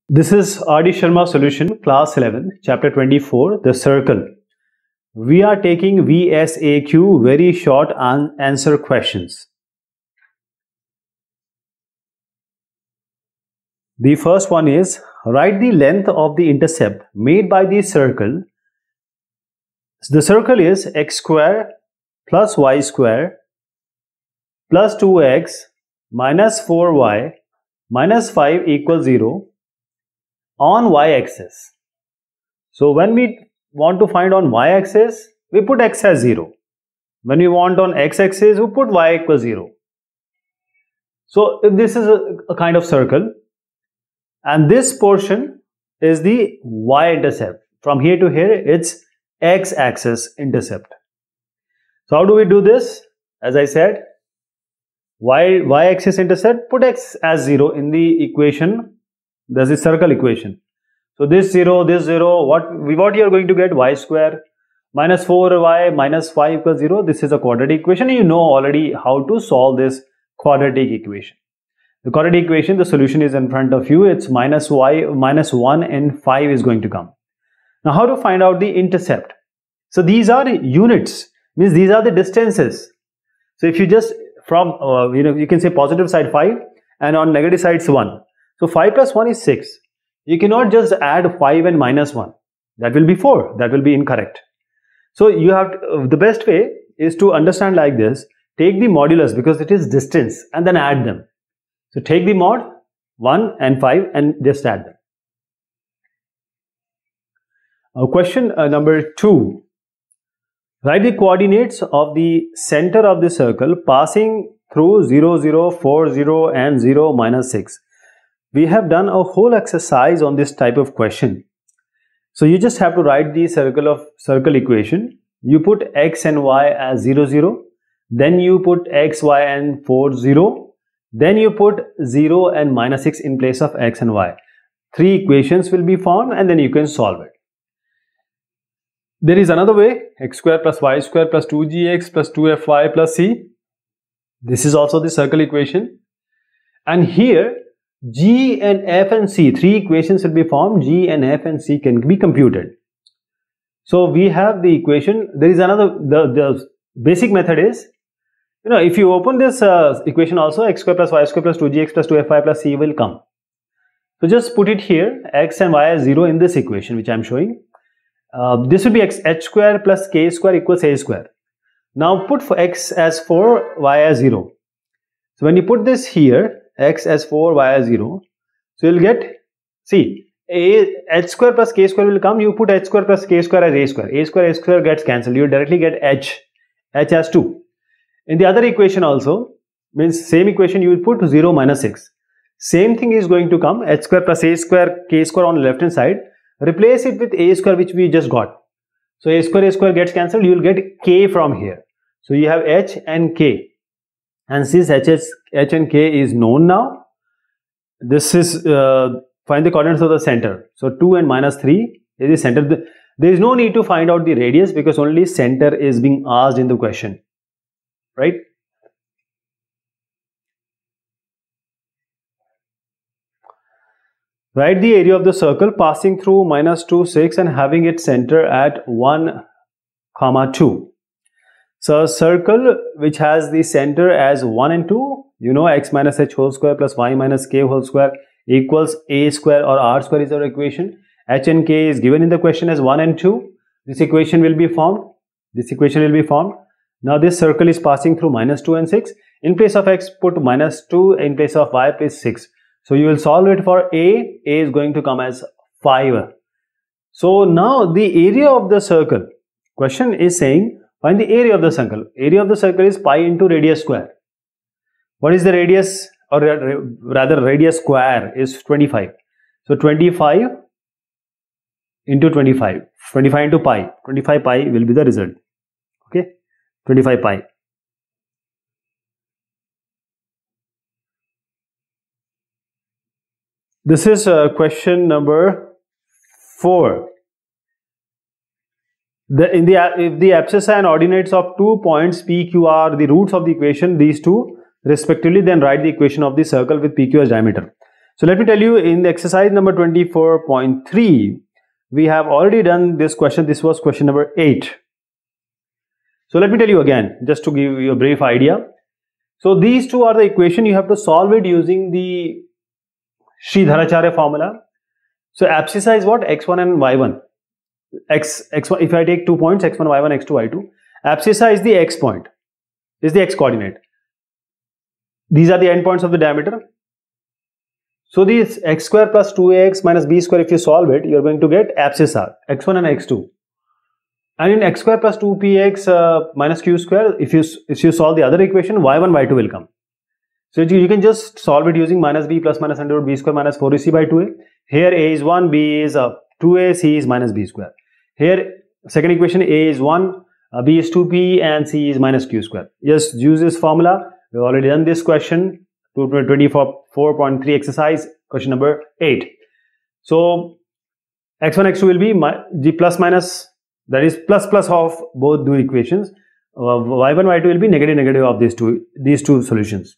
This is R.D. Sharma solution, class 11, chapter 24, the circle. We are taking VSAQ, very short answer questions. The first one is, write the length of the intercept made by the circle. The circle is x square plus y square plus 2x minus 4y minus 5 equals 0 on y-axis. So when we want to find on y-axis, we put x as 0. When we want on x-axis, we put y equals 0. So if this is a kind of circle, and this portion is the y-intercept. From here to here, it's x-axis intercept. So how do we do this? As I said, y-axis intercept, put x as 0 in the equation. There's a circle equation. So this 0, what you are going to get? Y square minus 4y minus 5 equals 0. This is a quadratic equation. You know already how to solve this quadratic equation. The quadratic equation, the solution is in front of you. It's minus y minus 1 and 5 is going to come. Now how to find out the intercept? So these are units, means these are the distances. So if you just from you can say positive side 5 and on negative sides 1. So 5 plus 1 is 6. You cannot just add 5 and minus 1. That will be 4. That will be incorrect. So you have to, the best way is to understand like this. Take the modulus because it is distance and then add them. So take the mod 1 and 5 and just add them. Question number 2. Write the coordinates of the center of the circle passing through 0, 0, 4, 0 and 0, minus 6. We have done a whole exercise on this type of question. So you just have to write the circle equation. You put x and y as 0, 0. Then you put x, y and 4, 0. Then you put 0 and minus 6 in place of x and y. 3 equations will be formed and then you can solve it. There is another way, x square plus y square plus 2gx plus 2fy plus c. This is also the circle equation. And here g and f and c, 3 equations will be formed. G and f and c can be computed. So we have the equation. There is another, the basic method is, if you open this equation also, x square plus y square plus 2gx plus 2fy plus c will come. So just put it here, x and y as 0 in this equation which I am showing. This will be h square plus k square equals a square. Now put for x as 4, y as 0. So when you put this here, x as 4, y as 0, so you'll get, see, h square plus k square will come. You put h square plus k square as a square gets cancelled. You directly get h as 2. In the other equation also, means same equation, you will put 0 minus 6. Same thing is going to come, h square plus a square k square on the left hand side. Replace it with a square which we just got. So a square gets cancelled. You will get k from here. So you have h and k. And since h and k is known now, this is find the coordinates of the center. So 2 and minus 3 is the center. There is no need to find out the radius because only center is being asked in the question, right? Write the area of the circle passing through minus 2, 6 and having its center at 1, 2. So a circle which has the center as 1 and 2, x minus h whole square plus y minus k whole square equals a square or r square is our equation. H and k is given in the question as 1 and 2. This equation will be formed. Now this circle is passing through minus 2 and 6. In place of x, put minus 2. In place of y, place 6. So you will solve it for a. A is going to come as 5. So now the area of the circle. Question is saying, find the area of the circle. Area of the circle is pi into radius square. What is the radius, or rather radius square is 25. So 25 into 25. 25 into pi. 25 pi will be the result. Okay. 25 pi. This is question number 4. If the abscissa and ordinates of 2 points PQ are the roots of the equation, these two respectively, then write the equation of the circle with PQ as diameter. So let me tell you, in the exercise number 24.3, we have already done this question. This was question number 8. So let me tell you again, just to give you a brief idea. So these two are the equation. You have to solve it using the Sridharacharya formula. So abscissa is what? X1 and Y1. X1, if I take 2 points, X1, Y1, X2, Y2. Abscissa is the X point, is the X coordinate. These are the endpoints of the diameter. So this x square plus 2ax minus b square, if you solve it, you are going to get abscissa, x1 and x2. And in x square plus 2px minus q square, if you solve the other equation, y1, y2 will come. So you can just solve it using minus b plus minus under root b square minus 4ac by 2a. Here a is 1, b is 2a, c is minus b square. Here second equation, a is 1, b is 2p and c is minus q square. Just use this formula. We have already done this question. 24.3 exercise, question number 8. So x1, x2 will be g plus minus, that is plus plus of both the equations. Y1, y2 will be negative negative of these two solutions.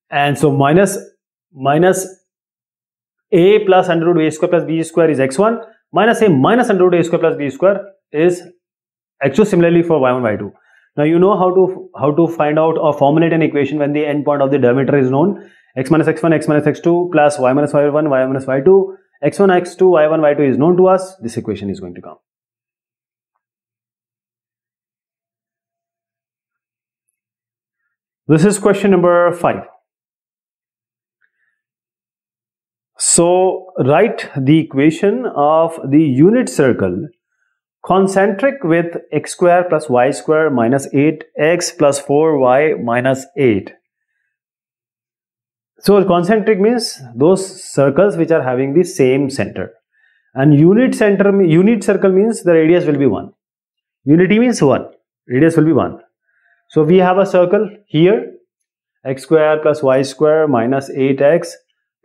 And so minus a plus under root a square plus b square is x1, minus a minus under root a square plus b square is x2. Similarly for y1, y2. Now you know how to find out or formulate an equation when the endpoint of the diameter is known. X minus x1, x minus x2 plus y minus y1, y minus y2. X1, x2, y1, y2 is known to us. This equation is going to come. This is question number 5. So write the equation of the unit circle concentric with x square plus y square minus 8x plus 4y minus 8. So concentric means those circles which are having the same center. And unit circle means the radius will be 1. Unity means 1. Radius will be 1. So we have a circle here, x square plus y square minus 8x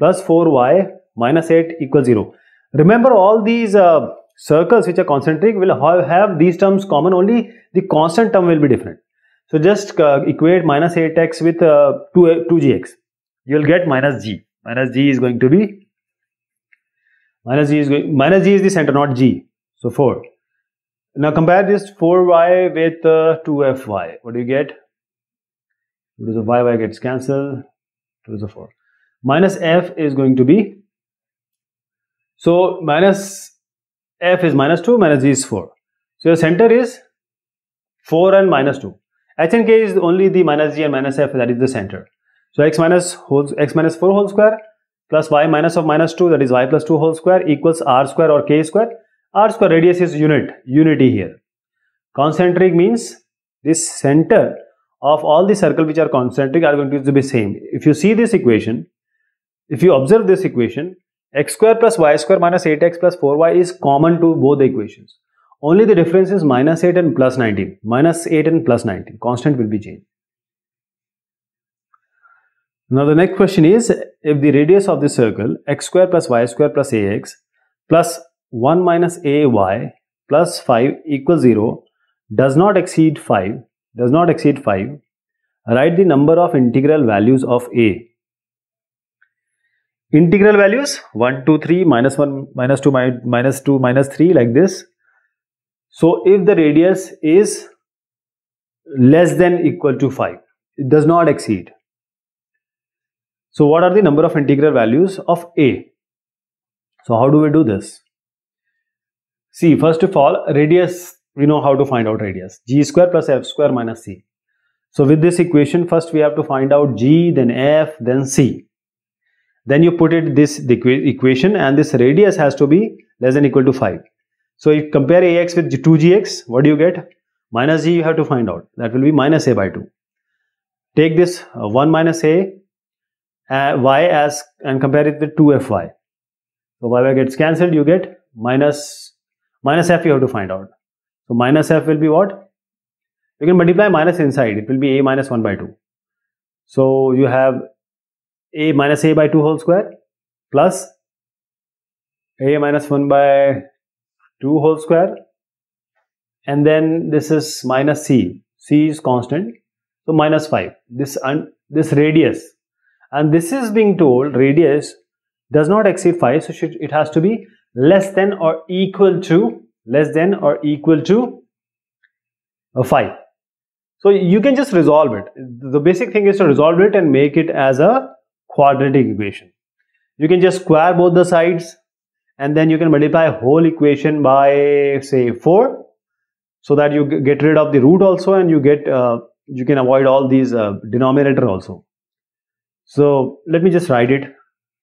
plus 4y minus 8 equals 0. Remember, all these circles which are concentric will have these terms common, only the constant term will be different. So just equate minus 8x with 2gx. You will get minus g. Minus g is going to be, minus g is the center, not g. So 4. Now compare this 4y with 2fy. What do you get? 2 to the y gets cancelled. 2 to the 4. Minus f is going to be, so minus f is minus 2, minus g is 4. So your center is 4 and minus 2. H and k is only the minus g and minus f, that is the center. So x minus 4 whole square plus y minus of minus 2, that is y plus 2 whole square, equals r square or k square. R square, radius is unity here. Concentric means this center of all the circle which are concentric are going to be same. If you see this equation, if you observe this equation, x square plus y square minus 8x plus 4y is common to both the equations. Only the difference is minus 8 and plus 19. Minus 8 and plus 19. Constant will be changed. Now the next question is, if the radius of the circle x square plus y square plus ax plus 1 minus ay plus 5 equals 0 does not exceed 5, write the number of integral values of a. Integral values 1, 2, 3, minus 1, minus 2, minus 2, minus 3, like this. So if the radius is less than equal to 5, it does not exceed. So what are the number of integral values of a? So how do we do this? See, first of all, radius, we know how to find out radius. G square plus f square minus c. So with this equation, first we have to find out g, then f, then c. Then you put it the equation, and this radius has to be less than equal to 5. So if you compare ax with 2gx, what do you get? Minus g you have to find out. That will be minus a by 2. Take this 1 minus a y as and compare it with 2fy. So y gets cancelled, you get minus f you have to find out. So minus f will be what? You can multiply minus inside. It will be a minus 1 by 2. So you have a minus a by 2 whole square plus a minus 1 by 2 whole square, and then this is minus c. C is constant, so minus 5. This radius, and this is being told radius does not exceed 5, so it has to be less than or equal to 5. So you can just resolve it. The basic thing is to resolve it and make it as a quadratic equation. You can just square both the sides and then you can multiply whole equation by say 4, so that you get rid of the root also, and you can avoid all these denominator also. So let me just write it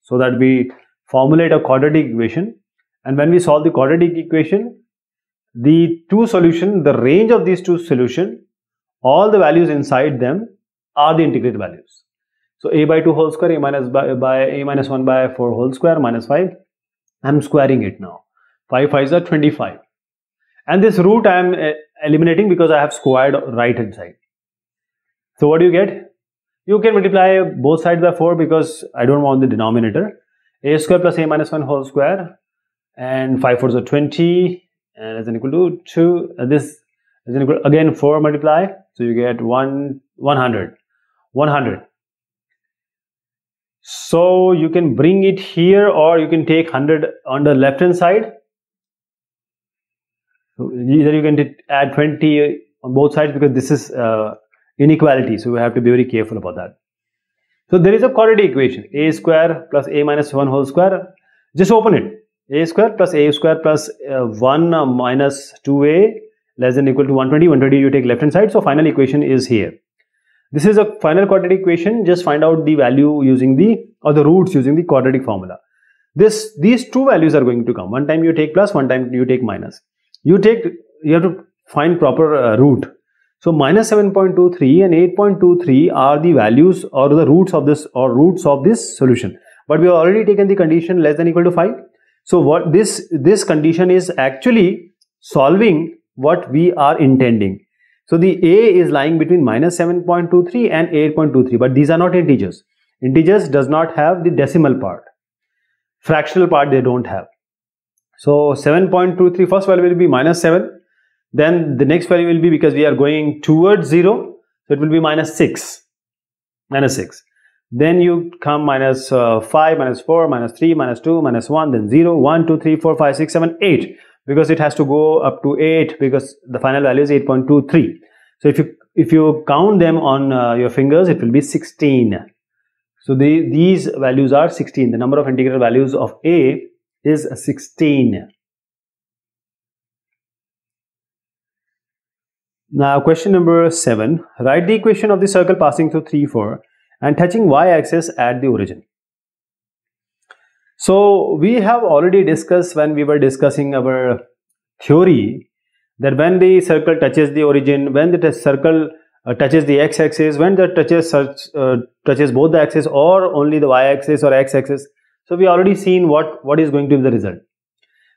so that we formulate a quadratic equation, and when we solve the quadratic equation, the two solution, the range of these two solution, all the values inside them are the integrated values. So a by 2 whole square, a minus 1 by 4 whole square minus 5. I'm squaring it now. 5 5s are 25. And this root I am eliminating because I have squared right hand side. So what do you get? You can multiply both sides by 4 because I don't want the denominator. A square plus a minus 1 whole square, and 5 4s are 20, and is equal to 2. This is equal again 4 multiply, so you get 100. So you can bring it here, or you can take 100 on the left hand side. So either you can add 20 on both sides, because this is inequality, so we have to be very careful about that. So there is a quadratic equation, a square plus a minus 1 whole square. Just open it. A square plus 1 minus 2a less than or equal to 120. 120 you take left hand side, so final equation is here. This is a final quadratic equation. Just find out the value using the roots using the quadratic formula. These two values are going to come. One time you take plus, one time you take minus. You have to find proper root. So minus 7.23 and 8.23 are the values or the roots of this solution. But we have already taken the condition less than or equal to 5. So what this condition is actually solving what we are intending. So the a is lying between minus 7.23 and 8.23, but these are not integers. Integers does not have the decimal part. Fractional part they don't have. So 7.23, first value will be minus 7. Then the next value will be, because we are going towards 0, so it will be minus 6. Then you come minus 5, minus 4, minus 3, minus 2, minus 1, then 0, 1, 2, 3, 4, 5, 6, 7, 8. Because it has to go up to 8, because the final value is 8.23. So if you count them on your fingers, it will be 16. So these values are 16. The number of integral values of a is 16. Now question number 7. Write the equation of the circle passing through 3, 4 and touching y-axis at the origin. So we have already discussed, when we were discussing our theory, that when the circle touches the origin, when the circle touches the x-axis, when it touches both the axis or only the y-axis or x-axis. So we already seen what is going to be the result.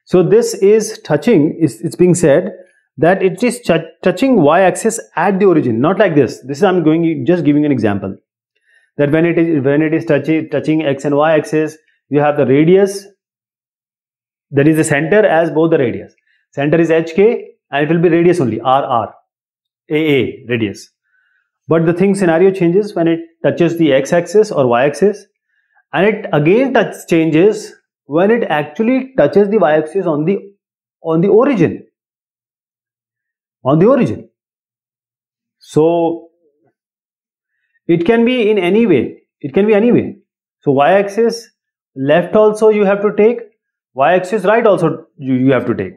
So this is touching, it's being said that it is touching y-axis at the origin, not like this. This is just giving an example, that when it is touching x and y axis, you have the radius, that is the center as both the radius. Center is hk and it will be radius only, rr, aa radius. But the scenario changes when it touches the x-axis or y-axis, and it again changes when it actually touches the y-axis on the origin. So it can be in any way. So y-axis left also you have to take, y-axis right also you have to take.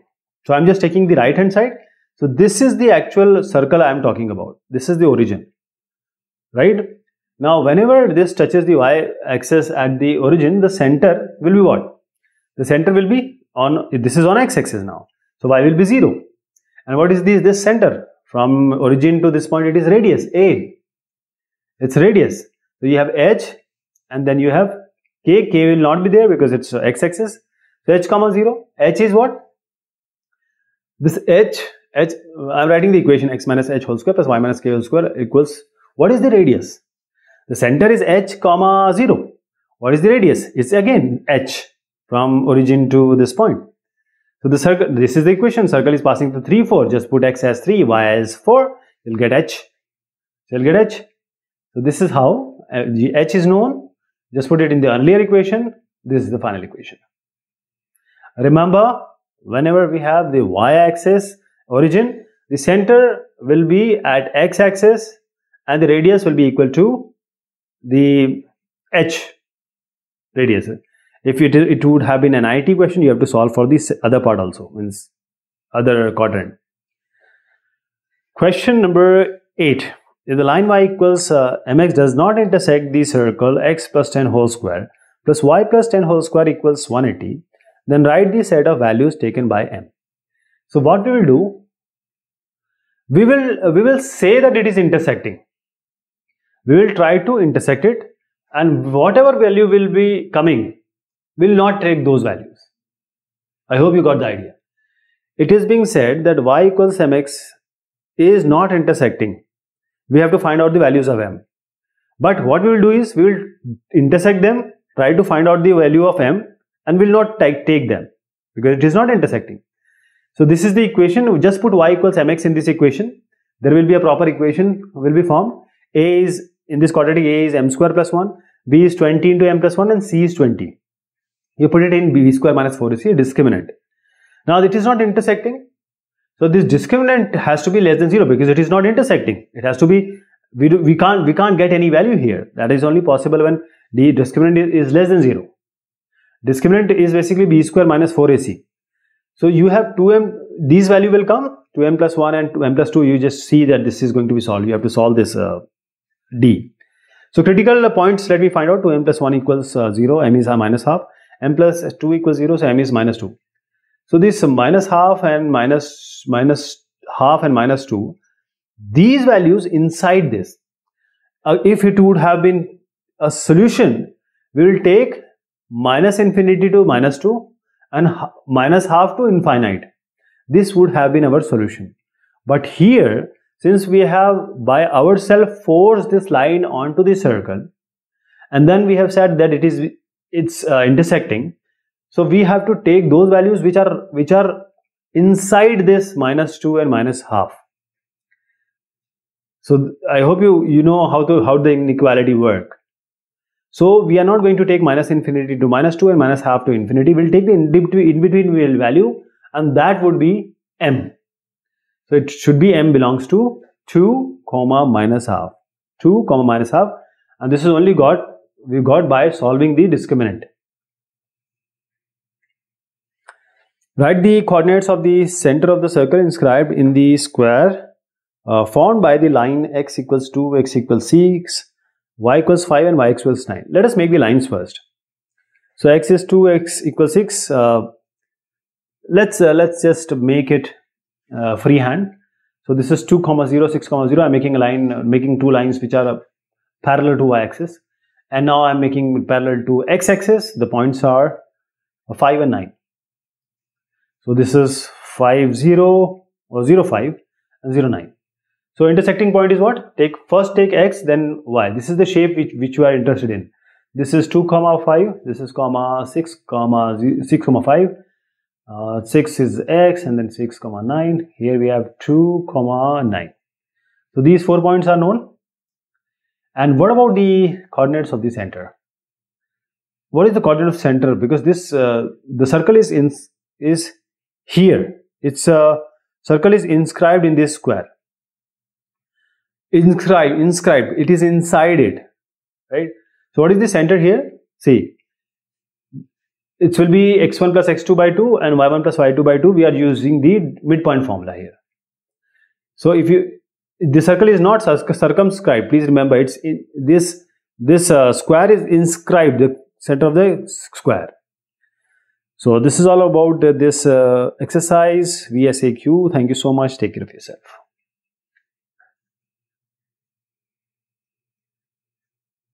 So I'm just taking the right hand side. So this is the actual circle I am talking about. This is the origin, right? Now whenever this touches the y-axis at the origin, the center will be what? The center will be this is on x-axis now. So y will be 0. And what is this center? From origin to this point, it is radius, a. It's radius. So you have h, and then you have k. K will not be there because it's x-axis. So h comma 0. H is what? This h, I'm writing the equation x minus h whole square plus y minus k whole square equals, what is the radius? The center is h comma 0. What is the radius? It's again h from origin to this point. So the circle, this is the equation, circle is passing through 3, 4. Just put x as 3, y as 4, you'll get h. So this is how h is known. Just put it in the earlier equation. This is the final equation. Remember, whenever we have the y-axis origin, the center will be at x-axis and the radius will be equal to the h radius. If it would have been an IT question, you have to solve for this other part also, means other quadrant. Question number 8. If the line y equals mx does not intersect the circle x plus 10 whole square plus y plus 10 whole square equals 180, then write the set of values taken by m. So what we will do, we will say that it is intersecting. We will try to intersect it, and whatever value will be coming, will not take those values. I hope you got the idea. It is being said that y equals mx is not intersecting. We have to find out the values of m. But what we will do is, we will intersect them, try to find out the value of m, and will not take them because it is not intersecting. So this is the equation. We just put y equals mx in this equation. There will be a proper equation will be formed. A is, in this quadratic, a is m square plus 1, b is 20 into m plus 1, and c is 20. You put it in b square minus 4ac, discriminant. Now it is not intersecting. So this discriminant has to be less than 0 because it is not intersecting. It has to be, we can't get any value here. That is only possible when the discriminant is less than 0. Discriminant is basically b square minus 4ac. So you have 2m, these value will come, 2m plus 1 and 2m plus 2. You just see that this is going to be solved. You have to solve this d. So critical points, let me find out. 2m plus 1 equals 0, m is minus half, m plus 2 equals 0, so m is minus 2. So this minus half and minus half and minus 2, these values inside this, if it would have been a solution, we will take minus infinity to minus 2 and minus half to infinite. This would have been our solution. But here, since we have by ourselves forced this line onto the circle, and then we have said that it's intersecting, so we have to take those values which are inside this minus 2 and minus half. So I hope you know how the inequality work. So we are not going to take minus infinity to minus 2 and minus half to infinity. We'll take the in between value, and that would be m. So it should be m belongs to 2 comma minus half. 2 comma minus half, and this is only we got by solving the discriminant. Write the coordinates of the center of the circle inscribed in the square formed by the line x equals 2, x equals 6, y equals 5 and y equals 9. Let us make the lines first. So x is 2, x equals 6. Let's just make it freehand. So this is 2 comma 0, 6 comma 0. I'm making a line, making two lines which are parallel to y-axis, and now I'm making parallel to x-axis. The points are 5 and 9. So this is 5 0 or 0 5 and 0 9. So intersecting point is what? First take x, then y. This is the shape which you are interested in. This is 2 comma 5. This is comma 6 comma 6 comma 5. 6 is x, and then 6 comma 9. Here we have 2 comma 9. So these 4 points are known. And what about the coordinates of the center? What is the coordinate of center? Because this the circle is here. Its circle is inscribed in this square. Inscribed. It is inside it, right? So what is the center here? See, it will be x1 plus x2 by 2 and y1 plus y2 by 2. We are using the midpoint formula here. So if the circle is not circumscribed, please remember, it's in this square is inscribed, the center of the square. So this is all about this exercise VSAQ. Thank you so much. Take care of yourself.